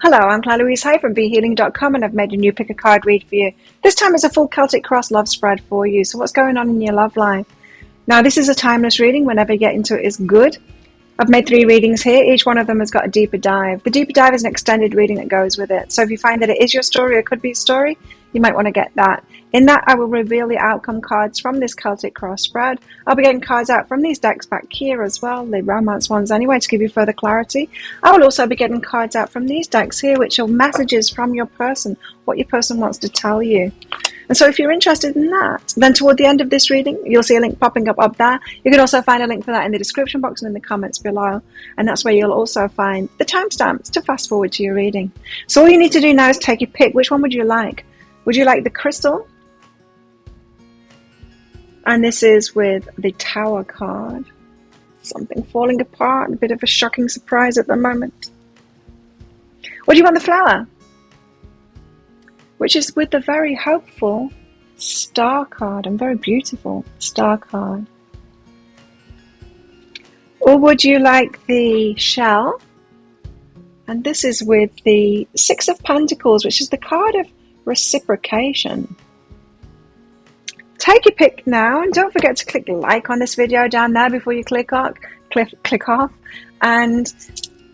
Hello, I'm Claire Louise Hay from BeHealing.com, and I've made a new pick a card read for you. This time it's a full Celtic Cross love spread for you. So what's going on in your love life? Now, this is a timeless reading. Whenever you get into it is good. I've made 3 readings here. Each one of them has got a deeper dive. The deeper dive is an extended reading that goes with it. So if you find that it is your story or could be a story, you might want to get that. In that, I will reveal the outcome cards from this Celtic Cross spread. I'll be getting cards out from these decks back here as well, the romance ones anyway, to give you further clarity. I will also be getting cards out from these decks here, which are messages from your person, what your person wants to tell you. And so if you're interested in that, then toward the end of this reading, you'll see a link popping up there. You can also find a link for that in the description box and in the comments below. And that's where you'll also find the timestamps to fast forward to your reading. So all you need to do now is take your pick. Which one would you like? Would you like the crystal? And this is with the Tower card. Something falling apart, a bit of a shocking surprise at the moment. Or do you want the flower? Which is with the very hopeful Star card, and very beautiful Star card. Or would you like the shell? And this is with the 6 of Pentacles, which is the card of reciprocation. Take your pick now, and don't forget to click like on this video down there before you click off, and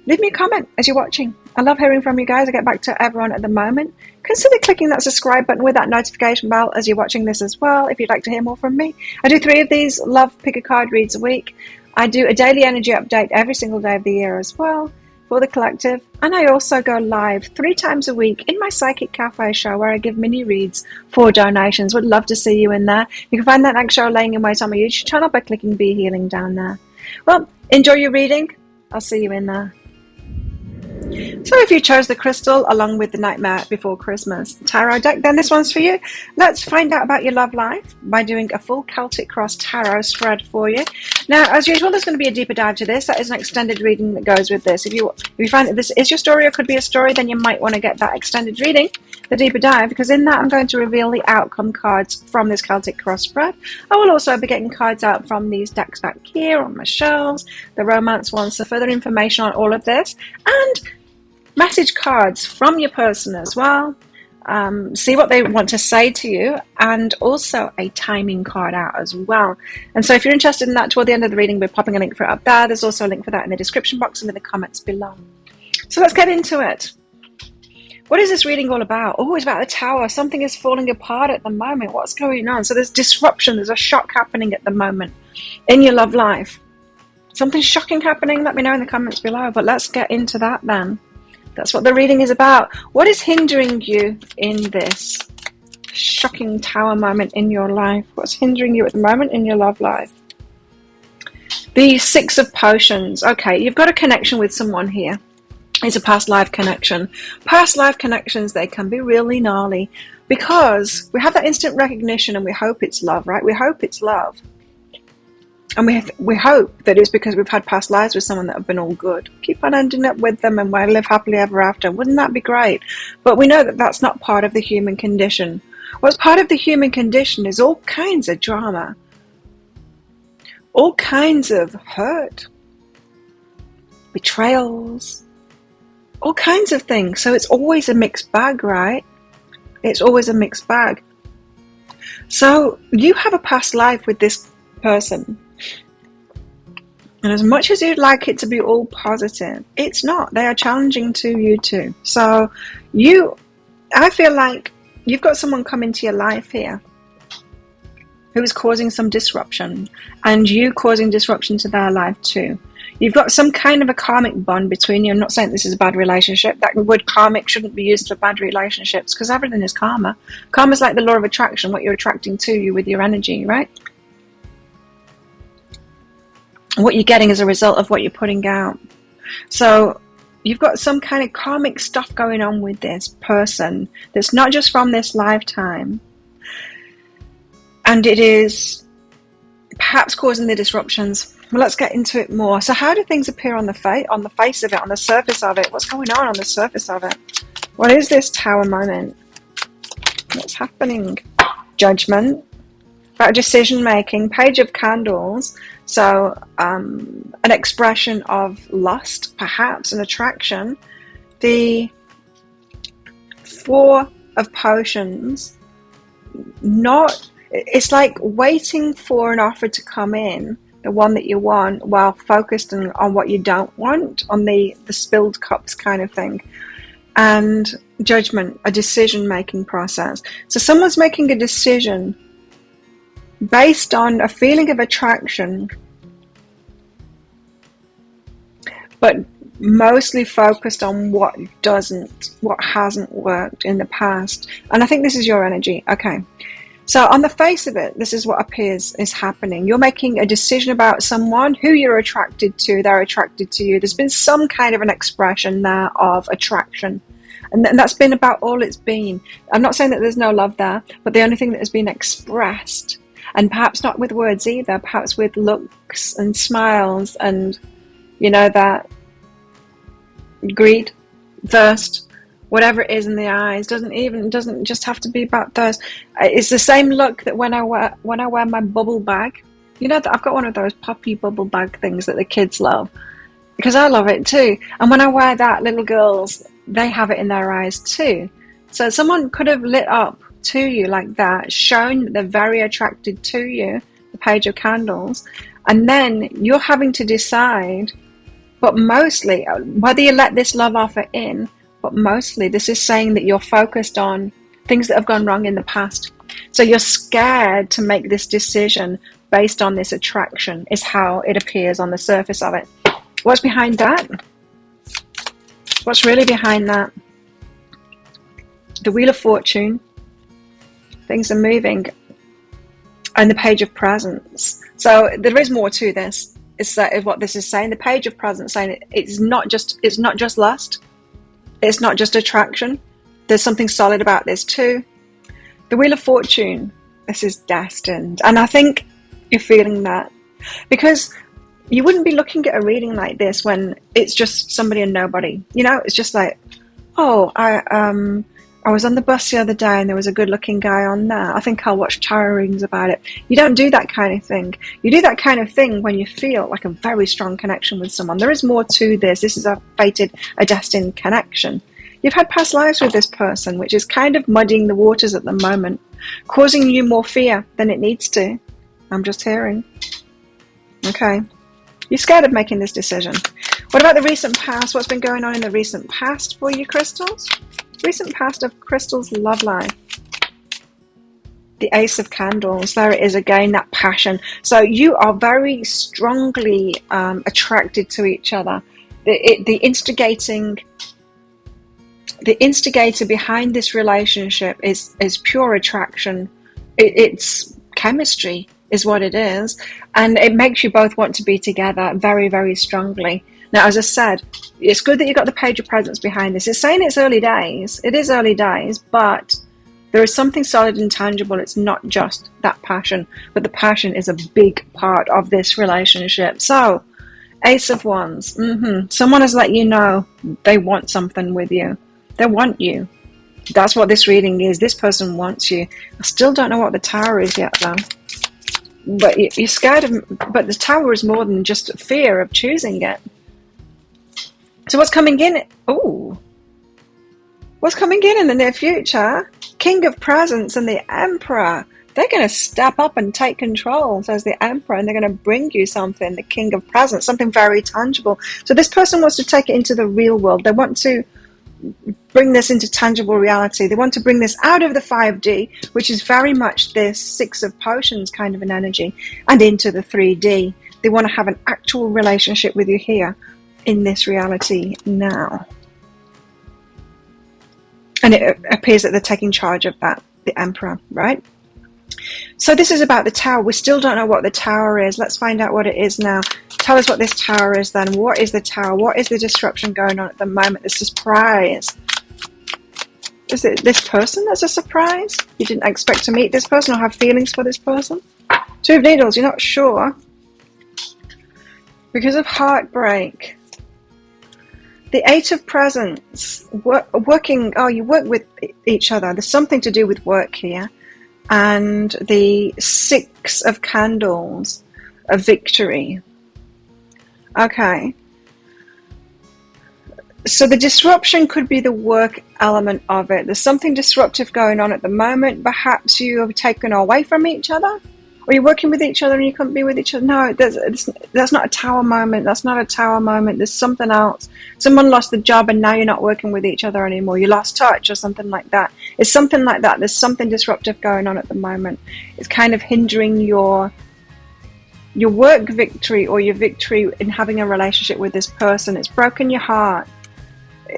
leave me a comment as you're watching. I love hearing from you guys. I get back to everyone at the moment. Consider clicking that subscribe button with that notification bell as you're watching this as well, if you'd like to hear more from me. I do 3 of these love pick a card reads a week. I do a daily energy update every single day of the year as well for the collective, and I also go live 3 times a week in my Psychic Cafe show where I give mini reads for donations. Would love to see you in there. You can find that next show laying in wait on my YouTube channel by clicking Be Healing down there. Well, enjoy your reading. I'll see you in there. So if you chose the crystal along with the Nightmare Before Christmas tarot deck, then this one's for you. Let's find out about your love life by doing a full Celtic Cross tarot spread for you. Now, as usual, there's going to be a deeper dive to this. That is an extended reading that goes with this. If you find that this is your story or could be a story, then you might want to get that extended reading, the deeper dive, because in that I'm going to reveal the outcome cards from this Celtic Cross spread. I will also be getting cards out from these decks back here on my shelves, the romance ones, so further information on all of this, and message cards from your person as well. See what they want to say to you, and also a timing card out as well. And so if you're interested in that, toward the end of the reading, we're popping a link for it up there. There's also a link for that in the description box and in the comments below. So let's get into it. What is this reading all about? Oh, it's about the Tower. Something is falling apart at the moment. What's going on? So there's disruption. There's a shock happening at the moment in your love life. Something shocking happening? Let me know in the comments below. But let's get into that then. That's what the reading is about. What is hindering you in this shocking Tower moment in your life? What's hindering you at the moment in your love life? The 6 of Potions. Okay, you've got a connection with someone here. It's a past life connection. Past life connections, they can be really gnarly because we have that instant recognition and we hope it's love, right? We hope it's love. And we hope that it's because we've had past lives with someone that have been all good. Keep on ending up with them and we'll live happily ever after. Wouldn't that be great? But we know that that's not part of the human condition. What's part of the human condition is all kinds of drama. All kinds of hurt. Betrayals. All kinds of things. So it's always a mixed bag, right? It's always a mixed bag. So you have a past life with this person. And as much as you'd like it to be all positive, it's not. They are challenging to you too. So I feel like you've got someone come into your life here who is causing some disruption, and you causing disruption to their life too. You've got some kind of a karmic bond between you. I'm not saying this is a bad relationship. That word karmic shouldn't be used for bad relationships because everything is karma. Karma's like the law of attraction, what you're attracting to you with your energy, right? What you're getting as a result of what you're putting out. So you've got some kind of karmic stuff going on with this person that's not just from this lifetime. And it is perhaps causing the disruptions. Well, let's get into it more. So how do things appear on the face of it, on the surface of it? What's going on the surface of it? What is this Tower moment? What's happening? Judgment. About decision making. Page of Candles. So an expression of lust, perhaps, an attraction. The Four of Potions, it's like waiting for an offer to come in, the one that you want, while focused on what you don't want, on the spilled cups kind of thing. And Judgment, a decision-making process. So someone's making a decision based on a feeling of attraction, but mostly focused on what hasn't worked in the past. And I think this is your energy. Okay. So on the face of it, this is what appears is happening. You're making a decision about someone who you're attracted to. They're attracted to you. There's been some kind of an expression there of attraction. And that's been about all it's been. I'm not saying that there's no love there, but the only thing that has been expressed, and perhaps not with words either, perhaps with looks and smiles and, that greed, thirst, whatever it is in the eyes, doesn't just have to be about thirst. It's the same look that when I wear my bubble bag. That I've got one of those puppy bubble bag things that the kids love, because I love it too. And when I wear that, little girls, they have it in their eyes too. So someone could have lit up to you like that, shown that they're very attracted to you, the Page of Candles, and then you're having to decide. But mostly, whether you let this love offer in, but mostly this is saying that you're focused on things that have gone wrong in the past. So you're scared to make this decision based on this attraction, is how it appears on the surface of it. What's behind that? What's really behind that? The Wheel of Fortune. Things are moving. And the Page of Presents. So there is more to this. Is what this is saying. The Page of Presents saying it's not just lust. It's not just attraction. There's something solid about this too. The Wheel of Fortune. This is destined. And I think you're feeling that. Because you wouldn't be looking at a reading like this when it's just somebody and nobody. It's just like, oh, I was on the bus the other day and there was a good looking guy on there. I think I'll watch tarot readings about it. You don't do that kind of thing. You do that kind of thing when you feel like a very strong connection with someone. There is more to this. This is a destined connection. You've had past lives with this person, which is kind of muddying the waters at the moment, causing you more fear than it needs to. I'm just hearing. Okay. You're scared of making this decision. What about the recent past? What's been going on in the recent past for you, crystals? Recent past of crystals' love life. The Ace of Candles. There it is again, that passion. So you are very strongly attracted to each other. The instigator behind this relationship is pure attraction. It's chemistry is what it is. And it makes you both want to be together very, very strongly. Now, as I said, it's good that you've got the Page of Presents behind this. It's saying it's early days. It is early days, but there is something solid and tangible. It's not just that passion, but the passion is a big part of this relationship. So, Ace of Wands. Someone has let you know they want something with you. They want you. That's what this reading is. This person wants you. I still don't know what the Tower is yet, though. But you're scared of... But the Tower is more than just fear of choosing it. So what's coming in? Oh, what's coming in the near future? King of Presents and the Emperor. They're going to step up and take control, says the Emperor, and they're going to bring you something, the King of Presents, something very tangible. So this person wants to take it into the real world. They want to bring this into tangible reality. They want to bring this out of the 5D, which is very much this Six of Potions kind of an energy, and into the 3D. They want to have an actual relationship with you here in this reality now. And it appears that they're taking charge of that, the Emperor, right? So this is about the Tower. We still don't know what the Tower is. Let's find out what it is now. Tell us what this Tower is then. What is the Tower? What is the disruption going on at the moment? The surprise. Is it this person that's a surprise? You didn't expect to meet this person or have feelings for this person? Two of Needles, you're not sure. Because of heartbreak. The Eight of Presents, working, you work with each other. There's something to do with work here. And the Six of Candles, a victory. Okay. So the disruption could be the work element of it. There's something disruptive going on at the moment. Perhaps you have taken away from each other, or you're working with each other and you couldn't be with each other. No, that's not a tower moment. That's not a tower moment. There's something else. Someone lost the job and now you're not working with each other anymore. You lost touch or something like that. It's something like that. There's something disruptive going on at the moment. It's kind of hindering your work victory or your victory in having a relationship with this person. It's broken your heart.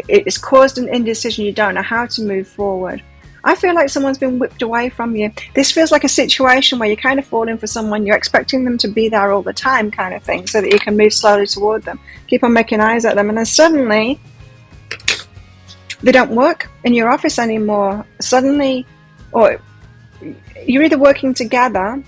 It's caused an indecision. You don't know how to move forward. I feel like someone's been whipped away from you. This feels like a situation where you're kind of falling for someone. You're expecting them to be there all the time kind of thing so that you can move slowly toward them. Keep on making eyes at them. And then suddenly, they don't work in your office anymore. Suddenly, or you're either working together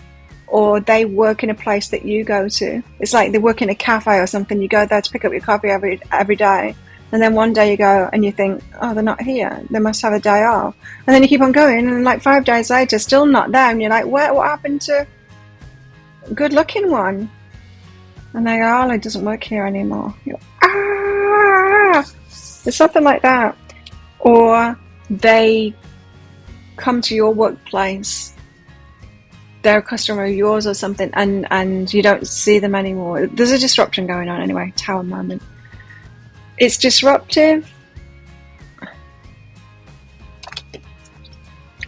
or they work in a place that you go to. It's like they work in a cafe or something. You go there to pick up your coffee every day. And then one day you go and you think, oh, they're not here. They must have a day off. And then you keep on going, and like 5 days later, still not there. And you're like, what happened to a good-looking one? And they go, oh, it doesn't work here anymore. You're, It's something like that. Or they come to your workplace. They're a customer of yours or something, and you don't see them anymore. There's a disruption going on anyway. Tower moment. It's disruptive.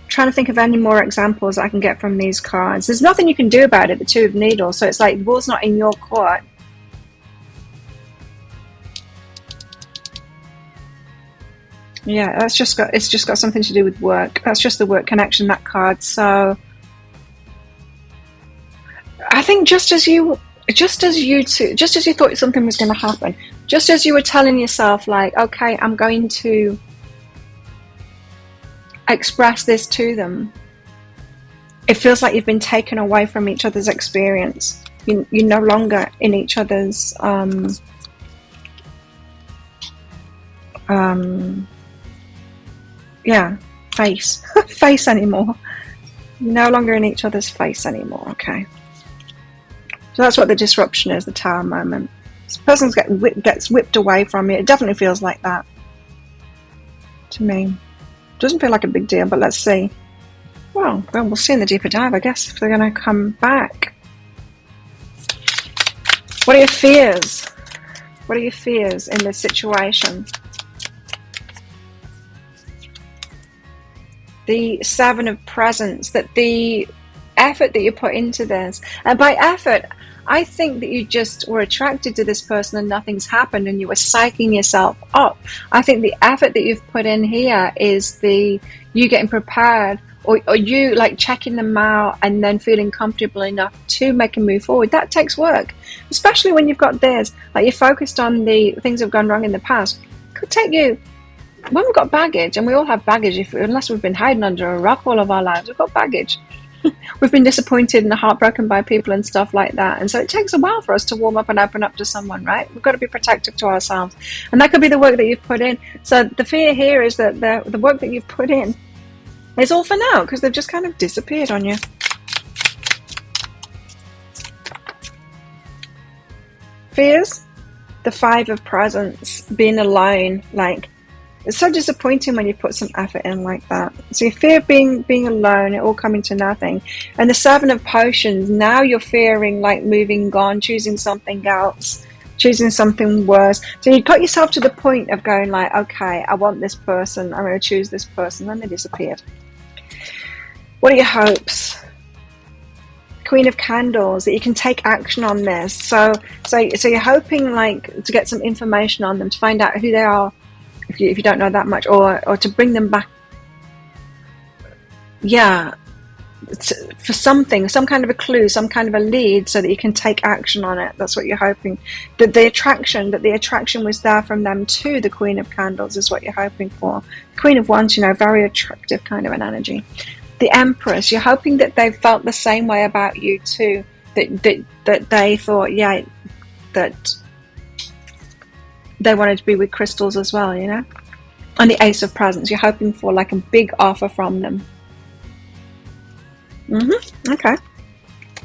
Trying to think of any more examples I can get from these cards. There's nothing you can do about it, the Two of Needles, so it's like the ball's not in your court. Yeah, it's just got something to do with work. That's just the work connection, that card. So I think just as you thought something was going to happen, just as you were telling yourself, like, okay, I'm going to express this to them, it feels like you've been taken away from each other's experience. You're no longer in each other's face anymore. You're no longer in each other's face anymore. Okay. So that's what the disruption is, the tower moment. This person gets whipped away from you. It definitely feels like that to me. Doesn't feel like a big deal, but let's see. Well, we'll see in the deeper dive, I guess, if they're going to come back. What are your fears? What are your fears in this situation? The Seven of Presents, that the effort that you put into this, and by effort, I think that you just were attracted to this person and nothing's happened and you were psyching yourself up. I think the effort that you've put in here is you getting prepared, or you like checking them out and then feeling comfortable enough to make a move forward. That takes work, especially when you've got this, like you're focused on the things that have gone wrong in the past. It could take you, when we've got baggage, and we all have baggage, unless we've been hiding under a rock all of our lives, we've got baggage. We've been disappointed and heartbroken by people and stuff like that, and so it takes a while for us to warm up and open up to someone, right? We've got to be protective to ourselves, and that could be the work that you've put in. So the fear here is that the work that you've put in is all for now, because they've just kind of disappeared on you. Fears, the Five of Presents, being alone, like, it's so disappointing when you put some effort in like that. So you fear being alone, it all coming to nothing. And the Seven of Potions, now you're fearing like moving on, choosing something else, choosing something worse. So you got yourself to the point of going like, okay, I want this person, I'm going to choose this person, then they disappeared. What are your hopes? Queen of Candles, that you can take action on this. So you're hoping like to get some information on them, to find out who they are, if you don't know that much, or to bring them back, for something, some kind of a clue, some kind of a lead, so that you can take action on it. That's what you're hoping. That the attraction was there from them to the Queen of Candles is what you're hoping for. Queen of Wands, very attractive kind of an energy. The Empress, you're hoping that they felt the same way about you too, that they thought, that they wanted to be with crystals as well, And the Ace of Presents, you're hoping for like a big offer from them. Okay.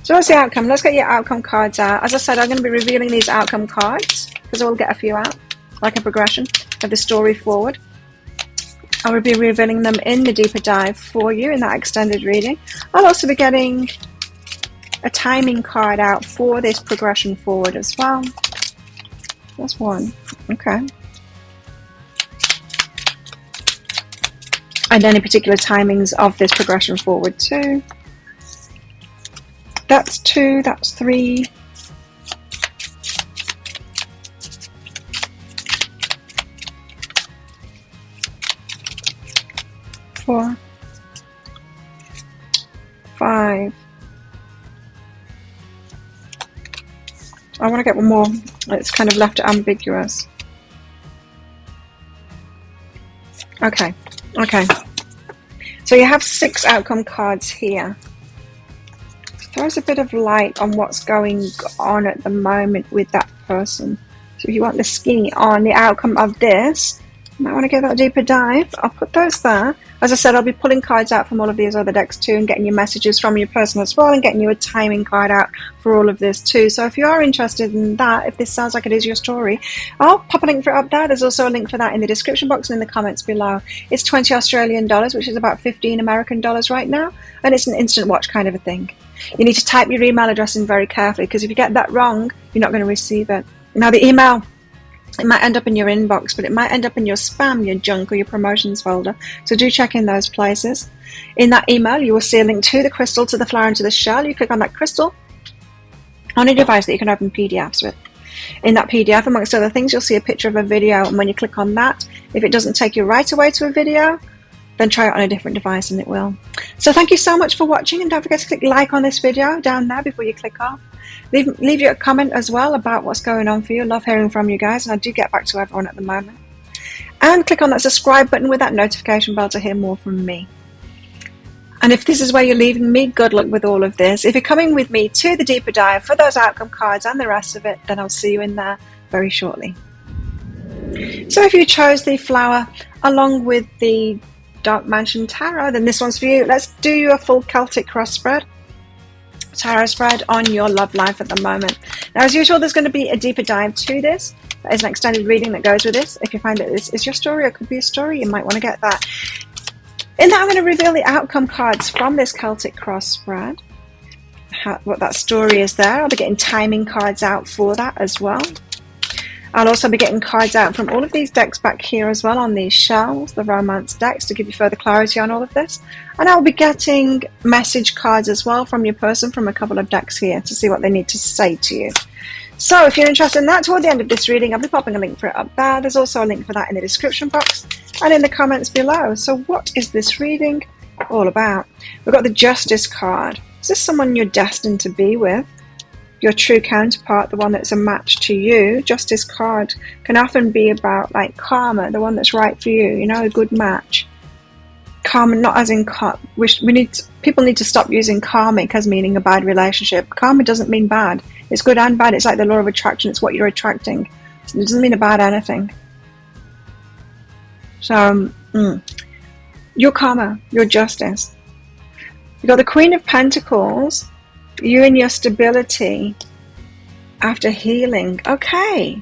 So what's the outcome? Let's get your outcome cards out. As I said, I'm going to be revealing these outcome cards because we'll get a few out, like a progression. of the story forward. I will be revealing them in the deeper dive for you in that extended reading. I'll also be getting a timing card out for this progression forward as well. That's one. Okay. And any particular timings of this progression forward too. That's 2, that's 3. 4, 5. I want to get one more. It's kind of left it ambiguous. Okay. So you have 6 outcome cards here. Throws a bit of light on what's going on at the moment with that person. So if you want the skinny on the outcome of this, you might want to get that deeper dive. I'll put those there. As I said, I'll be pulling cards out from all of these other decks too and getting you messages from your person as well and getting you a timing card out for all of this too. So if you are interested in that, if this sounds like it is your story, I'll pop a link for it up there. There's also a link for that in the description box and in the comments below. It's 20 Australian dollars, which is about 15 American dollars right now. And it's an instant watch kind of a thing. You need to type your email address in very carefully because if you get that wrong, you're not going to receive it. Now the email, it might end up in your inbox, but it might end up in your spam, your junk, or your promotions folder. So do check in those places. In that email, you will see a link to the crystal, to the flower, and to the shell. You click on that crystal on a device that you can open PDFs with. In that PDF, amongst other things, you'll see a picture of a video, and when you click on that, if it doesn't take you right away to a video, then try it on a different device and it will. So thank you so much for watching, and don't forget to click like on this video down there before you click off. Leave you a comment as well about what's going on for you. Love hearing from you guys, and I do get back to everyone at the moment. And click on that subscribe button with that notification bell to hear more from me. And if this is where you're leaving me, good luck with all of this. If you're coming with me to the deeper dive for those outcome cards and the rest of it, then I'll see you in there very shortly. So if you chose the flower along with the Dark Mansion Tarot, then this one's for you. Let's do you a full Celtic cross spread, tarot spread on your love life at the moment. Now, as usual, there's going to be a deeper dive to this. That is an extended reading that goes with this. If you find that this is your story or could be a story, you might want to get that. In that, I'm going to reveal the outcome cards from this Celtic cross spread, what that story is there. I'll be getting timing cards out for that as well. I'll also be getting cards out from all of these decks back here as well on these shelves, the romance decks, to give you further clarity on all of this. And I'll be getting message cards as well from your person from a couple of decks here to see what they need to say to you. So if you're interested in that, toward the end of this reading, I'll be popping a link for it up there. There's also a link for that in the description box and in the comments below. So what is this reading all about? We've got the Justice card. Is this someone you're destined to be with? Your true counterpart, the one that's a match to you. Justice card can often be about like karma, the one that's right for you, you know, a good match. Karma, not as in people need to stop using karmic as meaning a bad relationship. Karma doesn't mean bad. It's good and bad. It's like the law of attraction. It's what you're attracting. It doesn't mean a bad anything. So, your karma, your justice. You've got the Queen of Pentacles. You and your stability after healing. Okay.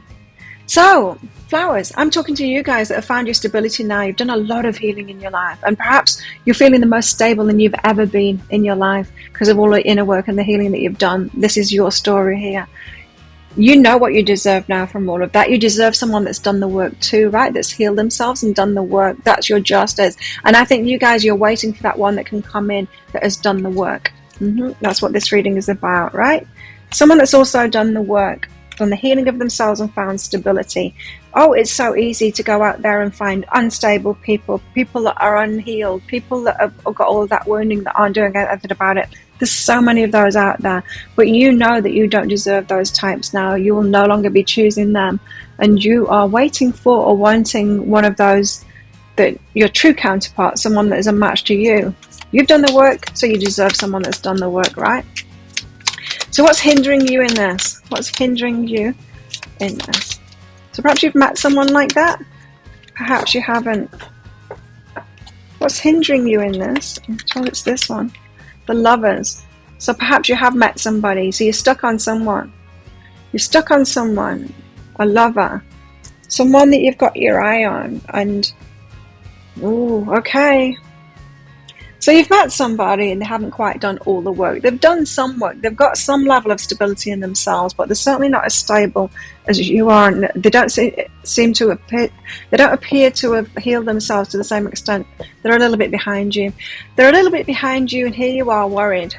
So, flowers, I'm talking to you guys that have found your stability now. You've done a lot of healing in your life. And perhaps you're feeling the most stable than you've ever been in your life because of all the inner work and the healing that you've done. This is your story here. You know what you deserve now from all of that. You deserve someone that's done the work too, right? That's healed themselves and done the work. That's your justice. And I think you guys, you're waiting for that one that can come in that has done the work. That's what this reading is about, right? Someone that's also done the work, done the healing of themselves and found stability. Oh, it's so easy to go out there and find unstable people, people that are unhealed, people that have got all of that wounding that aren't doing anything about it. There's so many of those out there, but you know that you don't deserve those types now. You will no longer be choosing them, and you are waiting for or wanting one of those, that your true counterpart, someone that is a match to you. You've done the work, so you deserve someone that's done the work, right? So what's hindering you in this? What's hindering you in this? So perhaps you've met someone like that. Perhaps you haven't. What's hindering you in this? I'm sure it's this one. The Lovers. So perhaps you have met somebody. So you're stuck on someone. You're stuck on someone. A lover. Someone that you've got your eye on. And, ooh, okay. So you've met somebody and they haven't quite done all the work. They've done some work. They've got some level of stability in themselves, but they're certainly not as stable as you are. And they don't seem to appear. They don't appear to have healed themselves to the same extent. They're a little bit behind you. They're a little bit behind you, and here you are worried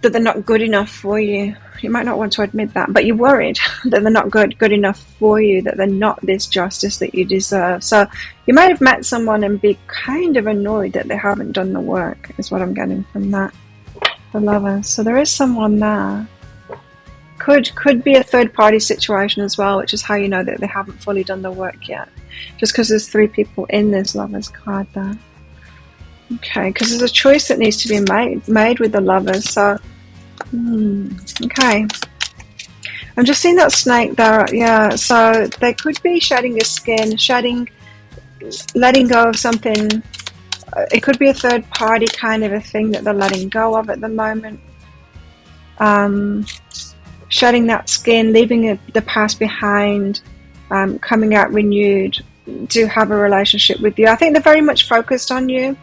that they're not good enough for you. You might not want to admit that, but you're worried that they're not good enough for you, that they're not this justice that you deserve. So you might have met someone and be kind of annoyed that they haven't done the work, is what I'm getting from that. The Lovers. So there is someone there. Could be a third party situation as well, which is how you know that they haven't fully done the work yet. Just because there's 3 people in this Lovers card there. Okay, because there's a choice that needs to be made with the Lovers. So okay, I'm just seeing that snake there. Yeah, so they could be shedding a skin, letting go of something. It could be a third party kind of a thing that they're letting go of at the moment. Shedding that skin, leaving the past behind, coming out renewed to have a relationship with you. I think they're very much focused on you.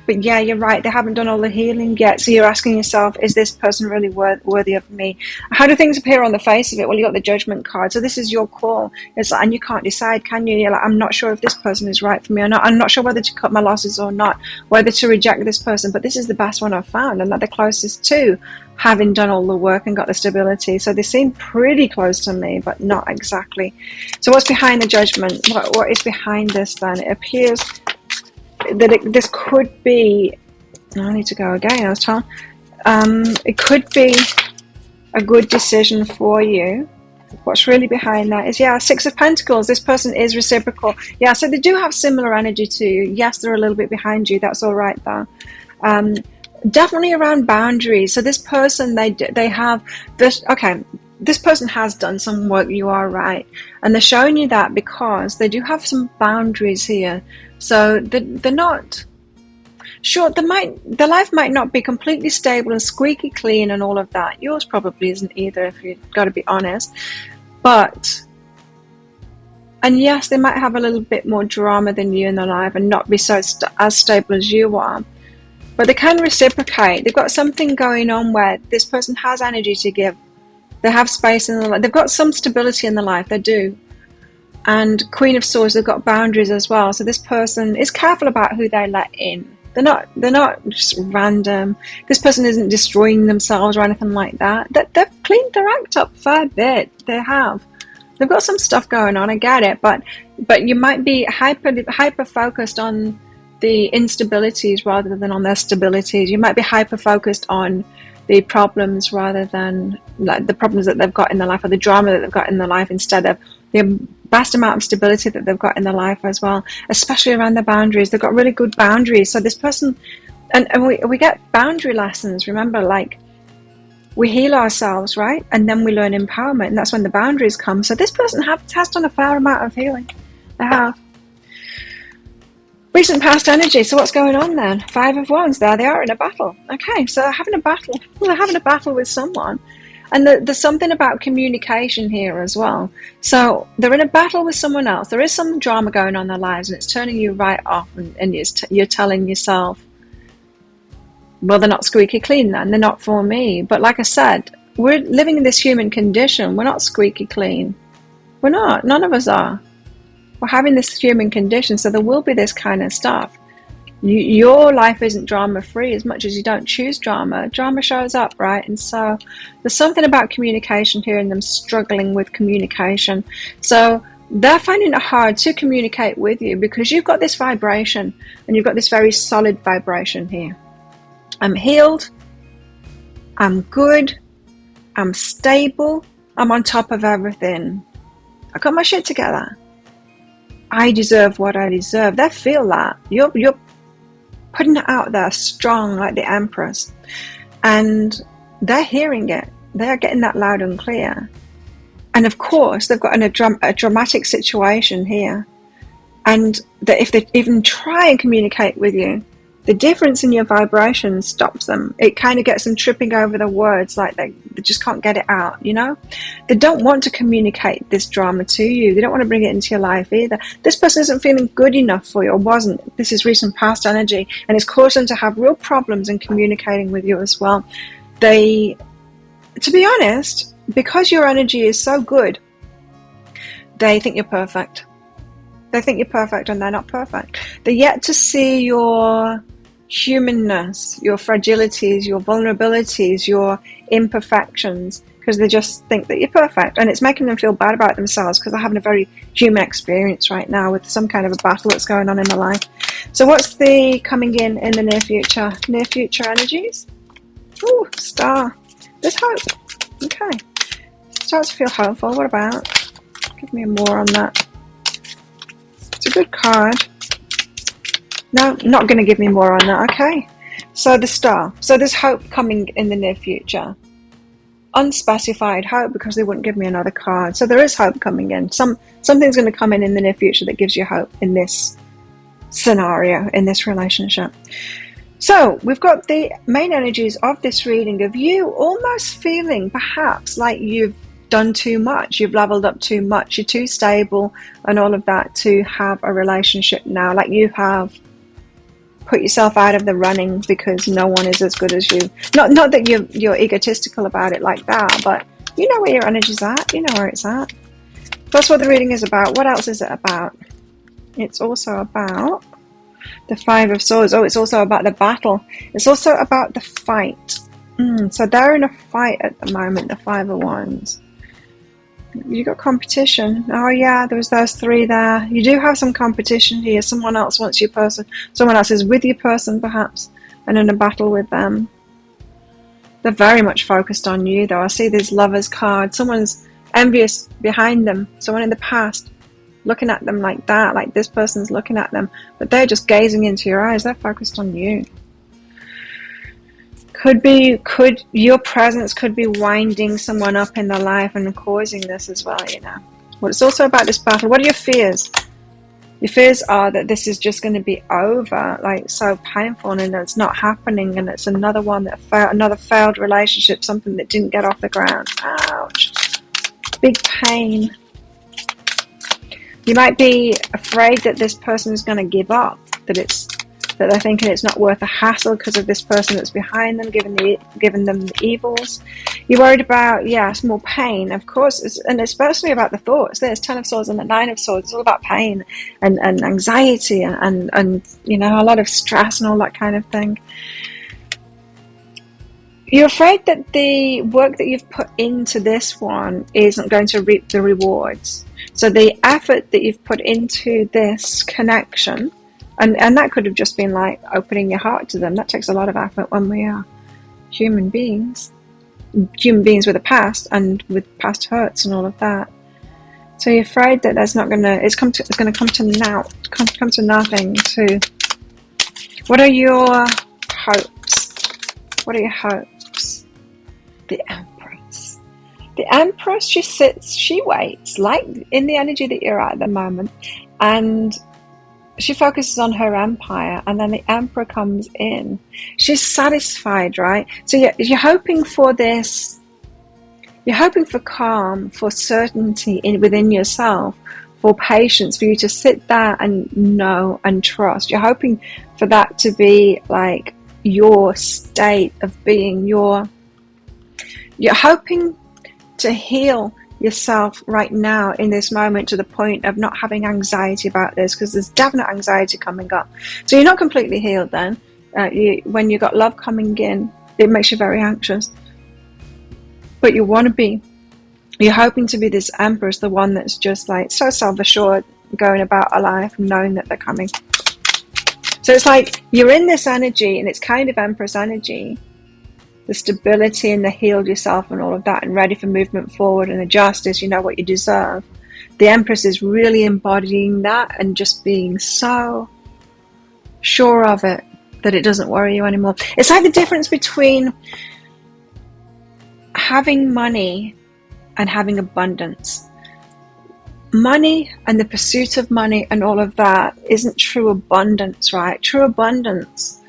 But yeah, you're right, they haven't done all the healing yet. So you're asking yourself, is this person really worthy of me? How do things appear on the face of it? Well, you got the Judgment card. So this is your call. It's like, and you can't decide, can you? You're like, I'm not sure if this person is right for me or not. I'm not sure whether to cut my losses or not, whether to reject this person. But this is the best one I've found, and that the closest to having done all the work and got the stability. So they seem pretty close to me, but not exactly. So what's behind the Judgment? What is behind this then? It appears that this could be, I need to go again, I was told. It could be a good decision for you. What's really behind that is, yeah, 6 of Pentacles. This person is reciprocal. Yeah, so they do have similar energy to you. Yes, they're a little bit behind you. That's all right, though. Definitely around boundaries. So this person, they have this, okay, this person has done some work, you are right. And they're showing you that because they do have some boundaries here. So they're not sure. Their life might not be completely stable and squeaky clean and all of that. Yours probably isn't either, if you've got to be honest. But, and yes, they might have a little bit more drama than you in their life and not be so as stable as you are. But they can reciprocate. They've got something going on where this person has energy to give. They have space in their life. They've got some stability in their life. They do. And Queen of Swords, they've got boundaries as well. So this person is careful about who they let in. They're not just random. This person isn't destroying themselves or anything like that. They've cleaned their act up a fair bit. They have. They've got some stuff going on. I get it, but you might be hyper focused on the instabilities rather than on their stabilities. You might be hyper focused on the problems rather than like the problems that they've got in their life or the drama that they've got in their life, instead of the vast amount of stability that they've got in their life as well, especially around their boundaries. They've got really good boundaries. So this person, and we get boundary lessons, remember, like we heal ourselves, right? And then we learn empowerment, and that's when the boundaries come. So this person has done a fair amount of healing. They have. Recent past energy. So what's going on then? 5 of Wands. There they are in a battle. Okay, so they're having a battle. They're having a battle with someone. And there's something about communication here as well. So they're in a battle with someone else. There is some drama going on in their lives, and it's turning you right off. And you're telling yourself, well, they're not squeaky clean then. They're not for me. But like I said, we're living in this human condition. We're not squeaky clean. We're not. None of us are. We're having this human condition, so there will be this kind of stuff. Your life isn't drama free as much as you don't choose drama. Drama shows up, right? And so there's something about communication here and them struggling with communication. So they're finding it hard to communicate with you because you've got this vibration and you've got this very solid vibration here. I'm healed. I'm good. I'm stable. I'm on top of everything. I got my shit together. I deserve what I deserve. They feel that. You're putting it out there strong like the Empress. And they're hearing it. They're getting that loud and clear. And of course, they've got a dramatic situation here. And that if they even try and communicate with you, The difference in your vibration stops them. It kind of gets them tripping over the words, like they just can't get it out, you know? They don't want to communicate this drama to you. They don't want to bring it into your life either. This person isn't feeling good enough for you, or wasn't. This is recent past energy, and it's caused them to have real problems in communicating with you as well. To be honest, because your energy is so good, they think you're perfect. They think you're perfect, and they're not perfect. They're yet to see your humanness, your fragilities, your vulnerabilities, your imperfections, because they just think that you're perfect, and it's making them feel bad about themselves because they're having a very human experience right now with some kind of a battle that's going on in their life. So what's the coming in the near future? Near future energies? Ooh, star. There's hope. Okay. Starts to feel hopeful. What about? Give me more on that. It's a good card. No, not going to give me more on that. Okay. So the star. So there's hope coming in the near future. Unspecified hope, because they wouldn't give me another card. So there is hope coming in. Something's going to come in the near future that gives you hope in this scenario, in this relationship. So we've got the main energies of this reading of you almost feeling perhaps like you've done too much, you've leveled up too much, you're too stable and all of that to have a relationship now, like you have put yourself out of the running because no one is as good as you. Not that you're egotistical about it like that, but you know where your energy's at, you know where it's at. That's what the reading is about. What else is it about? It's also about the Five of Swords. Oh, it's also about the battle. It's also about the fight. So they're in a fight at the moment, the Five of Wands. You got competition. Oh yeah, there was those three there. You do have some competition here. Someone else wants your person. Someone else is with your person perhaps and in a battle with them. They're very much focused on you though. I see this Lovers card. Someone's envious behind them. Someone in the past looking at them like that, like this person's looking at them, but they're just gazing into your eyes. They're focused on you. Your presence could be winding someone up in their life and causing this as well, you know. Well, it's also about this battle. What are your fears? Your fears are that this is just going to be over, like so painful, and it's not happening, and it's another one that another failed relationship, something that didn't get off the ground. Ouch. Big pain. You might be afraid that this person is going to give up, that they're thinking it's not worth the hassle because of this person that's behind them, giving them the evils. You're worried about, yes, more pain, of course, and especially about the thoughts. There's Ten of Swords and the Nine of Swords. It's all about pain and anxiety and you know, a lot of stress and all that kind of thing. You're afraid that the work that you've put into this one isn't going to reap the rewards. So the effort that you've put into this connection, and that could have just been like opening your heart to them. That takes a lot of effort when we are human beings with a past and with past hurts and all of that. So you're afraid that there's not gonna, it's going to come to nothing. To what are your hopes? What are your hopes? The Empress. The Empress, she waits, like in the energy that you're at the moment, and she focuses on her empire, and then the Emperor comes in. She's satisfied, right? So you're hoping for this. You're hoping for calm, for certainty within yourself, for patience, for you to sit there and know and trust. You're hoping for that to be like your state of being. You're hoping to heal yourself right now in this moment to the point of not having anxiety about this, because there's definite anxiety coming up. So you're not completely healed then. When you've got love coming in, it makes you very anxious. But you want to be. You're hoping to be this Empress, the one that's just like so self-assured, going about a life knowing that they're coming. So it's like you're in this energy, and it's kind of Empress energy. The stability and the healed yourself and all of that, and ready for movement forward and the justice, you know what you deserve. The Empress is really embodying that and just being so sure of it that it doesn't worry you anymore. It's like the difference between having money and having abundance. Money and the pursuit of money and all of that isn't true abundance, right? True abundance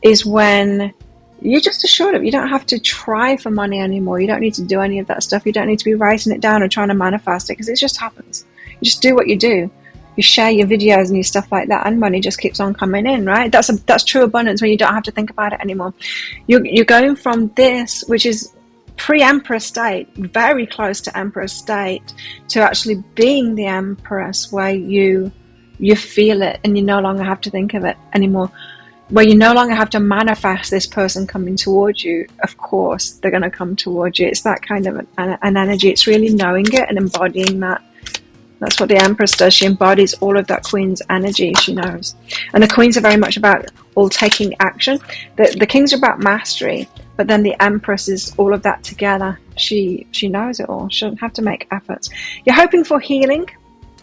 is when you're just assured of you don't have to try for money anymore. You don't need to do any of that stuff. You don't need to be writing it down or trying to manifest it, because it just happens. You just do what you do. You share your videos and your stuff like that, and money just keeps on coming in, right? That's true abundance, when you don't have to think about it anymore. You're going from this, which is pre-emperor state, very close to emperor state, to actually being the empress, where you feel it and you no longer have to think of it anymore, where you no longer have to manifest this person coming towards you. Of course they're going to come towards you. It's that kind of an energy. It's really knowing it and embodying that. That's what the Empress does. She embodies all of that Queen's energy. She knows. And the Queens are very much about all taking action. The Kings are about mastery, but then the Empress is all of that together. She knows it all. She doesn't have to make efforts. You're hoping for healing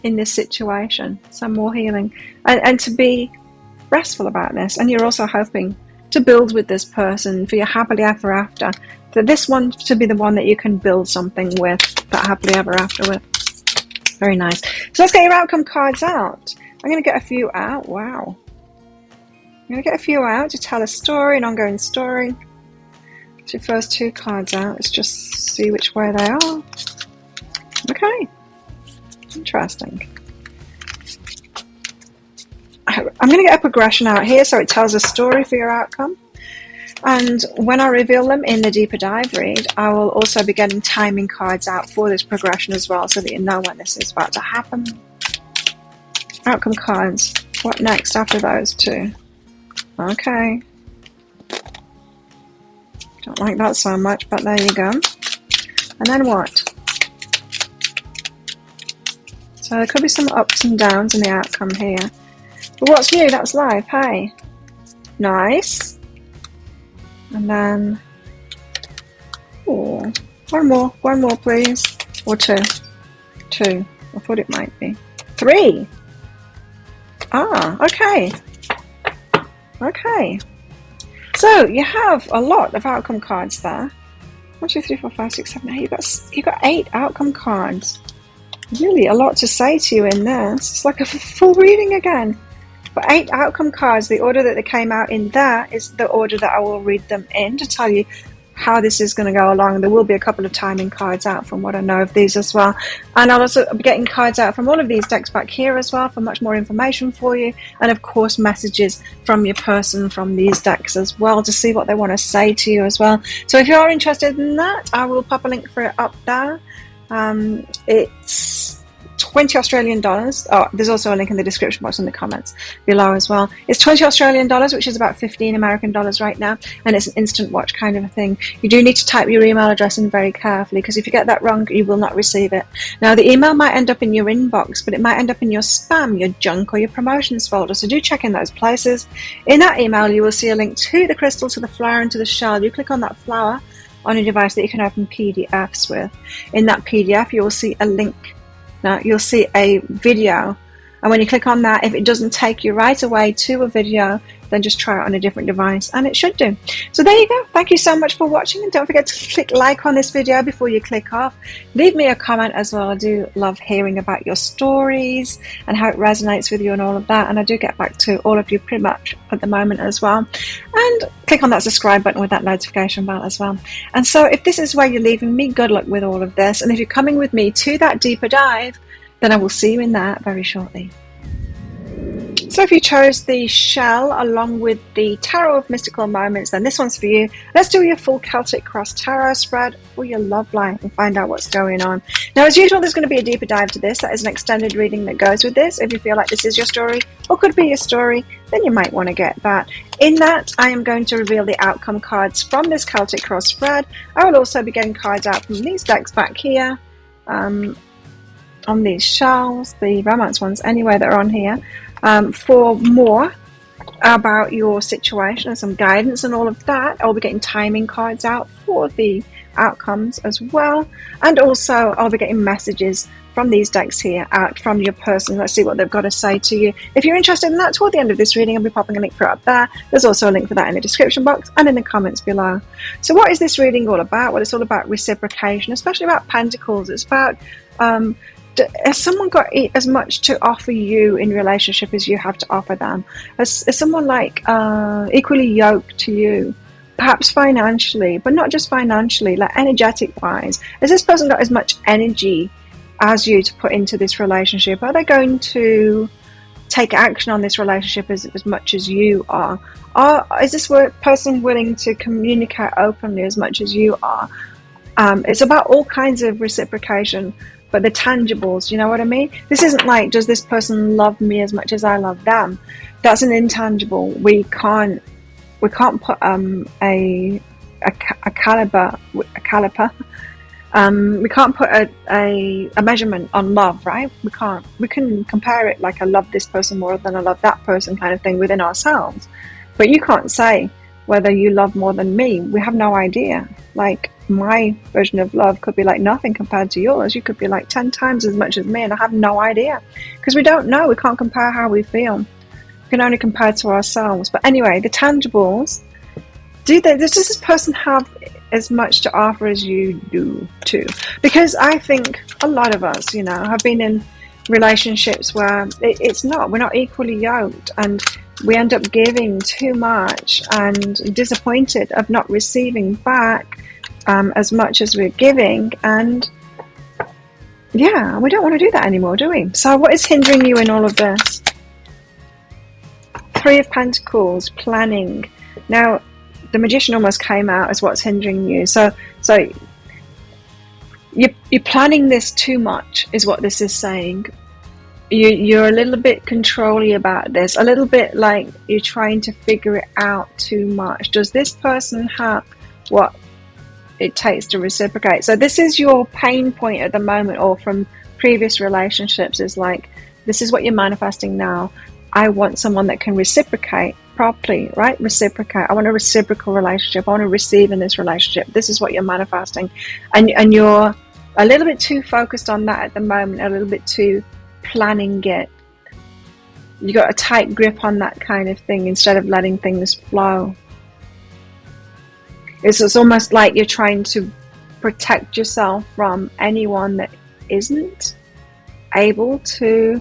in this situation, some more healing, and to be restful about this. And you're also hoping to build with this person for your happily ever after. For this one to be the one that you can build something with, that happily ever after with. Very nice. So let's get your outcome cards out. I'm going to get a few out. Wow. I'm going to get a few out to tell a story, an ongoing story. Get your first two cards out. Let's just see which way they are. Okay. Interesting. I'm going to get a progression out here so it tells a story for your outcome. And when I reveal them in the deeper dive read, I will also be getting timing cards out for this progression as well, so that you know when this is about to happen. Outcome cards. What next after those two? Okay. Don't like that so much, but there you go. And then what? So there could be some ups and downs in the outcome here. But what's new? That's life, hey? Nice. And then, oh, one more please, or two, I thought it might be, 3, okay, so you have a lot of outcome cards there, 1, 2, 3, 4, 5, 6, 7, 8, you've got 8 outcome cards, really a lot to say to you in this. It's like a full reading again. But 8 outcome cards, the order that they came out in there is the order that I will read them in to tell you how this is going to go along. There will be a couple of timing cards out from what I know of these as well. And I'll also be getting cards out from all of these decks back here as well for much more information for you. And of course, messages from your person from these decks as well to see what they want to say to you as well. So if you are interested in that, I will pop a link for it up there. It's $20 Australian. Oh, there's also a link in the description box in the comments below as well. It's $20 Australian, which is about 15 American dollars right now, and it's an instant watch kind of a thing. You do need to type your email address in very carefully, because if you get that wrong, you will not receive it. Now, the email might end up in your inbox, but it might end up in your spam, your junk, or your promotions folder, so do check in those places. In that email, you will see a link to the crystal, to the flower, and to the shell. You click on that flower on a device that you can open PDFs with. In that PDF, you will see a link. Now you'll see a video, and when you click on that, if it doesn't take you right away to a video, then just try it on a different device and it should do. So there you go. Thank you so much for watching, and don't forget to click like on this video before you click off. Leave me a comment as well. I do love hearing about your stories and how it resonates with you and all of that, and I do get back to all of you pretty much at the moment as well. And click on that subscribe button with that notification bell as well. And so if this is where you're leaving me, good luck with all of this, and if you're coming with me to that deeper dive, then I will see you in that very shortly. So if you chose the shell along with the Tarot of Mystical Moments, then this one's for you. Let's do your full Celtic Cross Tarot spread for your love life and find out what's going on. Now, as usual, there's going to be a deeper dive to this. That is an extended reading that goes with this. If you feel like this is your story or could be your story, then you might want to get that. In that, I am going to reveal the outcome cards from this Celtic Cross spread. I will also be getting cards out from these decks back here. On these shells, the romance ones anyway that are on here, for more about your situation and some guidance and all of that. I'll be getting timing cards out for the outcomes as well, and also I'll be getting messages from these decks here out from your person. Let's see what they've got to say to you. If you're interested in that, toward the end of this reading, I'll be popping a link for it up there. There's also a link for that in the description box and in the comments below. So what is this reading all about? Well, it's all about reciprocation, especially about pentacles. It's about Has someone got as much to offer you in relationship as you have to offer them? Is someone like equally yoked to you? Perhaps financially, but not just financially, like energetic wise. Has this person got as much energy as you to put into this relationship? Are they going to take action on this relationship as much as you are? Is this person willing to communicate openly as much as you are? It's about all kinds of reciprocation, but the tangibles, you know what I mean? This isn't like, does this person love me as much as I love them? That's an intangible. We can't put a caliper. We can't put a measurement on love, right? We can't. We can compare it like I love this person more than I love that person kind of thing within ourselves. But you can't say whether you love more than me. We have no idea. Like, my version of love could be like nothing compared to yours. You could be like 10 times as much as me, and I have no idea. Because we don't know. We can't compare how we feel. We can only compare to ourselves. But anyway, the tangibles, does this person have as much to offer as you do too? Because I think a lot of us, have been in relationships where we're not equally yoked, and we end up giving too much and disappointed of not receiving back as much as we're giving. And yeah, we don't want to do that anymore, do we? So what is hindering you in all of this? Three of Pentacles, planning. Now, the Magician almost came out as what's hindering you. So you're planning this too much, is what this is saying. You're a little bit controlly about this, a little bit like you're trying to figure it out too much. Does this person have what it takes to reciprocate? So this is your pain point at the moment, or from previous relationships, is like, this is what you're manifesting now. I want someone that can reciprocate properly, right? Reciprocate. I want a reciprocal relationship. I want to receive in this relationship. This is what you're manifesting. And you're a little bit too focused on that at the moment, a little bit too planning it. You got a tight grip on that kind of thing instead of letting things flow. It's almost like you're trying to protect yourself from anyone that isn't able to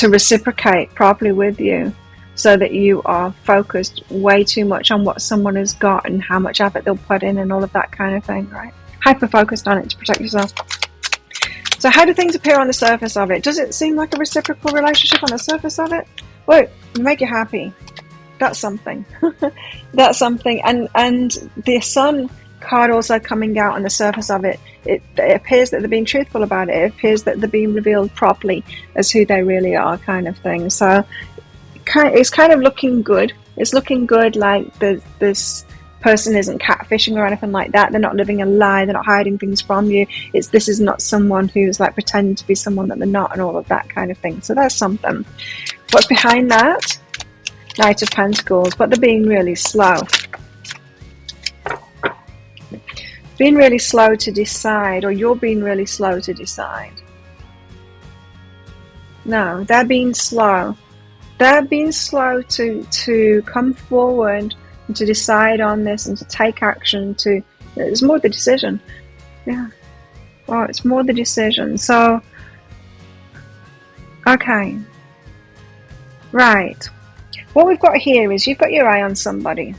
reciprocate properly with you, so that you are focused way too much on what someone has got and how much effort they'll put in and all of that kind of thing, right? Hyper focused on it to protect yourself. So how do things appear on the surface of it? Does it seem like a reciprocal relationship on the surface of it? Well, make you happy. That's something. That's something. And the Sun card also coming out on the surface of it, it appears that they're being truthful about it. It appears that they're being revealed properly as who they really are, kind of thing. So it's kind of looking good. It's looking good, like this person isn't catfishing or anything like that. They're not living a lie. They're not hiding things from you. This is not someone who's like pretending to be someone that they're not, and all of that kind of thing. So that's something. What's behind that? Knight of Pentacles, but they're being really slow. Being really slow to decide, or you're being really slow to decide. No, they're being slow. They're being slow to come forward and to decide on this and to take action. It's more the decision. Yeah. Well, it's more the decision. So, okay. Right. What we've got here is you've got your eye on somebody.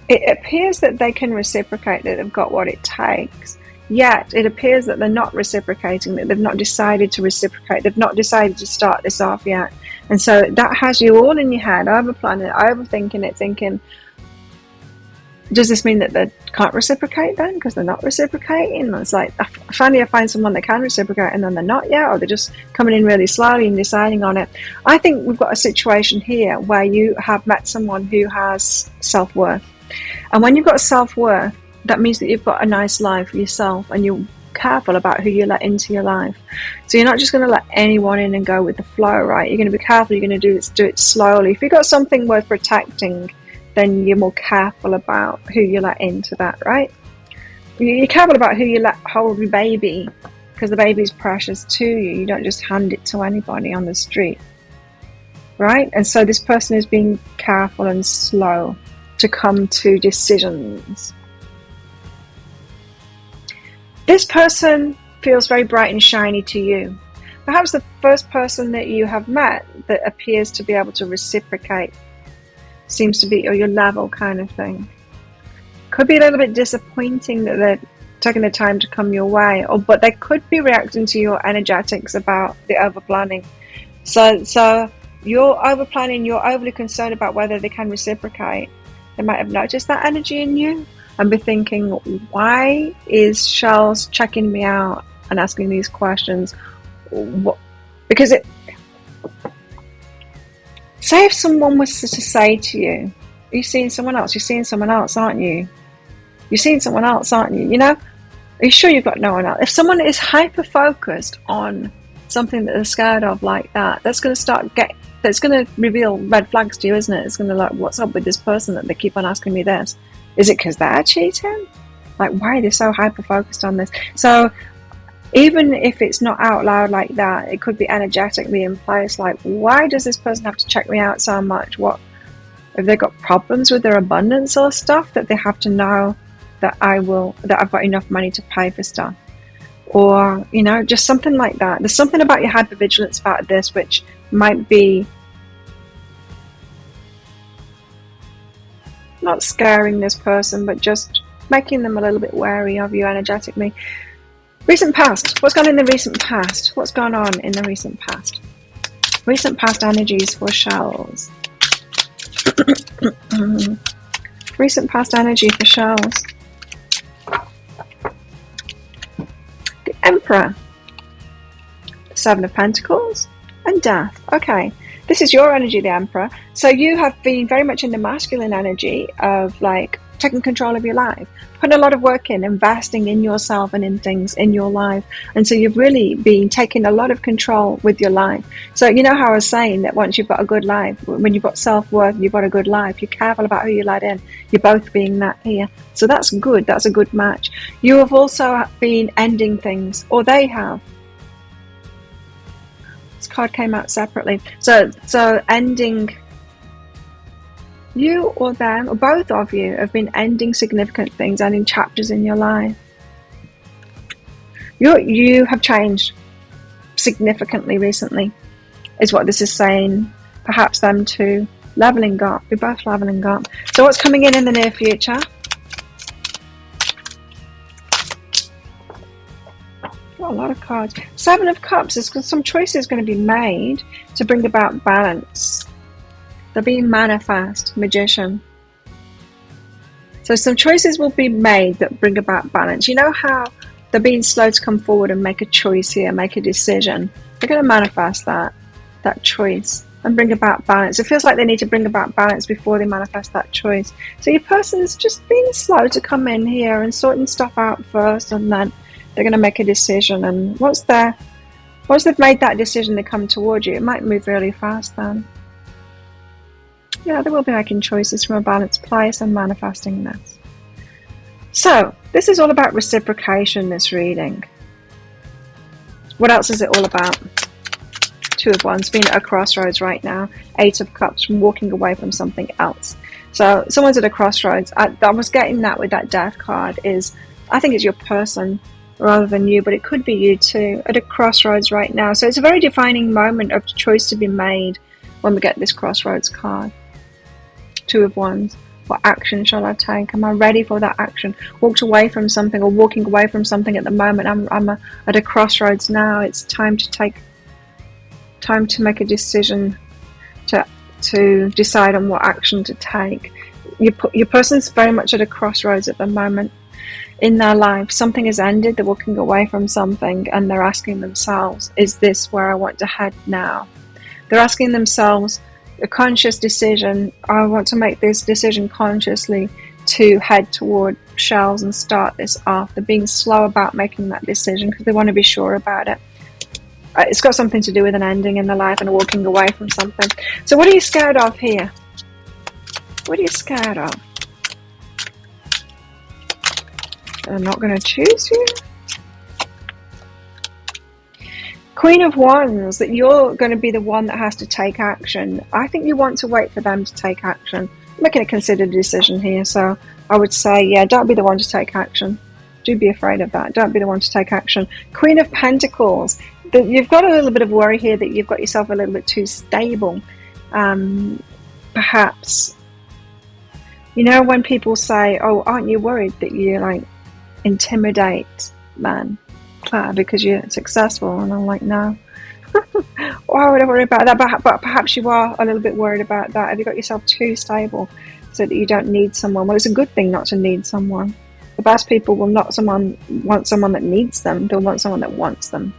It appears that they can reciprocate, that they've got what it takes. Yet it appears that they're not reciprocating, that they've not decided to reciprocate. They've not decided to start this off yet. And so that has you all in your head, overplanning it, overthinking it, thinking, does this mean that they can't reciprocate then? Because they're not reciprocating? It's like, finally I find someone that can reciprocate and then they're not yet, or they're just coming in really slowly and deciding on it. I think we've got a situation here where you have met someone who has self-worth. And when you've got self-worth, that means that you've got a nice life for yourself, and you're careful about who you let into your life. So you're not just going to let anyone in and go with the flow, right? You're going to be careful. You're going to do it slowly. If you've got something worth protecting, then you're more careful about who you let into that, right? You're careful about who you let hold your baby, because the baby's precious to you. You don't just hand it to anybody on the street, right? And so this person is being careful and slow to come to decisions. This person feels very bright and shiny to you. Perhaps the first person that you have met that appears to be able to reciprocate, seems to be at your level kind of thing. Could be a little bit disappointing that they're taking the time to come your way, but they could be reacting to your energetics about the over planning. So you're over planning, you're overly concerned about whether they can reciprocate. They might have noticed that energy in you and be thinking, why is Charles checking me out and asking these questions? Because say if someone was to say to you, you're seeing someone else, aren't you? You're seeing someone else, aren't you? You know, are you sure you've got no one else? If someone is hyper focused on something that they're scared of like that, that's going to reveal red flags to you, isn't it? It's going to like, what's up with this person that they keep on asking me this? Is it because they're cheating? Like, why are they so hyper focused on this? So even if it's not out loud like that, it could be energetically in place. Like, why does this person have to check me out so much? What have they got problems with their abundance or stuff that they have to know that I've got enough money to pay for stuff? Or, you know, just something like that. There's something about your hypervigilance about this which might be not scaring this person, but just making them a little bit wary of you energetically. Recent past. What's gone in the recent past? What's gone on in the recent past? Recent past energies for shells. Recent past energy for shells. The Emperor. Seven of Pentacles. And Death. Okay. This is your energy, the Emperor. So you have been very much in the masculine energy of like taking control of your life, putting a lot of work in, investing in yourself and in things in your life. And so you've really been taking a lot of control with your life. So you know how I was saying that once you've got a good life, when you've got self-worth, you've got a good life, you're careful about who you let in. You're both being that here. So that's good. That's a good match. You have also been ending things, or they have. This card came out separately. So ending. You or them, or both of you, have been ending significant things, ending chapters in your life. You have changed significantly recently, is what this is saying. Perhaps them too. Leveling up. We're both leveling up. So what's coming in the near future? Got a lot of cards. Seven of Cups. There's some choices going to be made to bring about balance. They're being manifest, Magician. So some choices will be made that bring about balance. You know how they're being slow to come forward and make a choice here, make a decision. They're going to manifest that choice and bring about balance. It feels like they need to bring about balance before they manifest that choice. So your person's just being slow to come in here and sorting stuff out first, and then they're going to make a decision. And once they've made that decision, they come toward you. It might move really fast then. Yeah, they will be making choices from a balanced place and manifesting this. So, this is all about reciprocation, this reading. What else is it all about? Two of Wands, being at a crossroads right now. Eight of Cups, from walking away from something else. So, someone's at a crossroads. I was getting that with that Death card is, I think it's your person rather than you, but it could be you too, at a crossroads right now. So, it's a very defining moment of choice to be made when we get this crossroads card. Two of Wands. What action shall I take? Am I ready for that action? Walked away from something, or walking away from something at the moment. I'm at a crossroads now. It's time to make a decision, to decide on what action to take. Your person's very much at a crossroads at the moment in their life. Something has ended. They're walking away from something, and they're asking themselves, is this where I want to head now? They're asking themselves a conscious decision. I want to make this decision consciously to head toward shells and start this off. They're being slow about making that decision because they want to be sure about it. It's got something to do with an ending in their life and walking away from something. So what are you scared of here? What are you scared of? I'm not going to choose you. Queen of Wands, that you're going to be the one that has to take action. I think you want to wait for them to take action. I'm making a considered decision here, so I would say, yeah, don't be the one to take action. Do be afraid of that. Don't be the one to take action. Queen of Pentacles. You've got a little bit of worry here that you've got yourself a little bit too stable. Perhaps, you know, when people say, oh, aren't you worried that you like intimidate man, Claire, because you're successful? And I'm like, no. Why would I worry about that? But perhaps you are a little bit worried about that. Have you got yourself too stable so that you don't need someone? Well, it's a good thing not to need someone. The best people will not want someone that needs them. They'll want someone that wants them.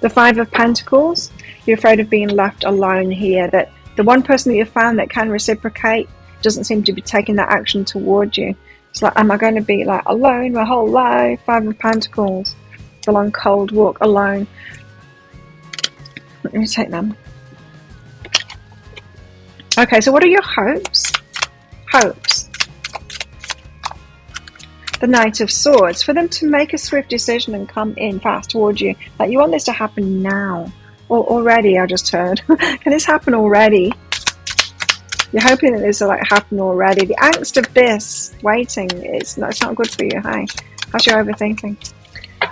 The Five of Pentacles. You're afraid of being left alone here. That the one person that you found that can reciprocate doesn't seem to be taking that action toward you. It's like, am I going to be like alone my whole life? Five of Pentacles. The long cold walk alone. Let me take them. Okay, so what are your hopes? Hopes. The Knight of Swords. For them to make a swift decision and come in fast towards you. Like, you want this to happen now. Or already, I just heard. Can this happen already? You're hoping that this will like happen already. The angst of this, waiting, it's not good for you, hey? That's your overthinking.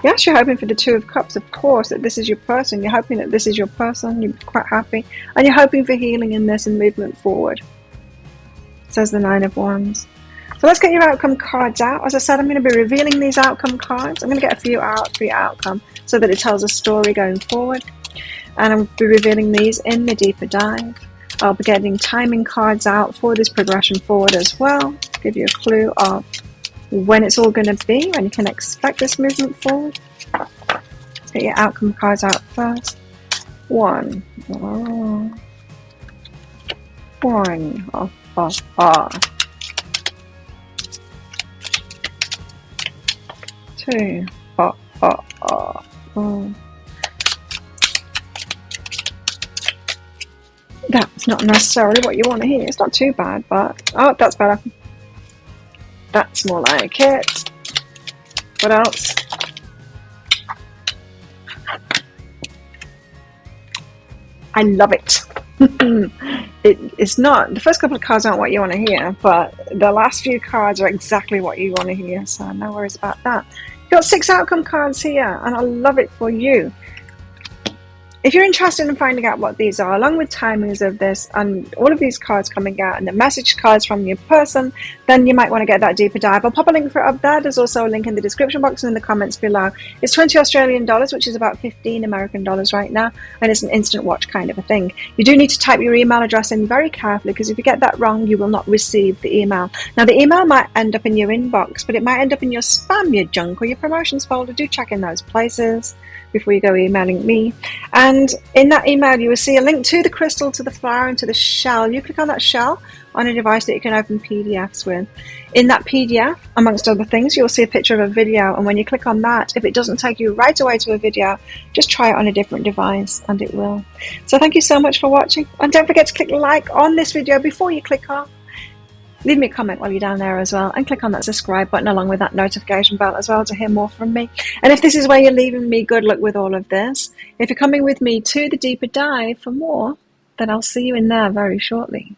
Yes, you're hoping for the Two of Cups, of course, that this is your person. You're hoping that this is your person. You're quite happy. And you're hoping for healing in this and movement forward. Says the Nine of Wands. So let's get your outcome cards out. As I said, I'm going to be revealing these outcome cards. I'm going to get a few out for your outcome so that it tells a story going forward. And I'll be revealing these in the deeper dive. I'll be getting timing cards out for this progression forward as well. Give you a clue of when it's all going to be, when you can expect this movement forward. Let's get your outcome cards out first. One. Oh. One. Oh, oh, oh. Two. Oh, oh, oh. Oh. That's not necessarily what you want to hear. It's not too bad, but... Oh, that's better. That's more like it. What else? I love it. It's not... The first couple of cards aren't what you want to hear, but the last few cards are exactly what you want to hear, so no worries about that. You've got 6 outcome cards here, and I love it for you. If you're interested in finding out what these are, along with timings of this and all of these cards coming out and the message cards from your person, then you might want to get that deeper dive. I'll pop a link for it up there. There's also a link in the description box and in the comments below. It's 20 Australian dollars, which is about 15 American dollars right now, and it's an instant watch kind of a thing. You do need to type your email address in very carefully, because if you get that wrong, you will not receive the email. Now, the email might end up in your inbox, but it might end up in your spam, your junk, or your promotions folder. Do check in those places before you go emailing me. And in that email you will see a link to the crystal, to the flower, and to the shell. You click on that shell on a device that you can open PDFs with. In that PDF, amongst other things, you'll see a picture of a video, and when you click on that, if it doesn't take you right away to a video, just try it on a different device and it will. So thank you so much for watching, and don't forget to click like on this video before you click off. Leave me a comment while you're down there as well, and click on that subscribe button along with that notification bell as well to hear more from me. And if this is where you're leaving me, good luck with all of this. If you're coming with me to the deeper dive for more, then I'll see you in there very shortly.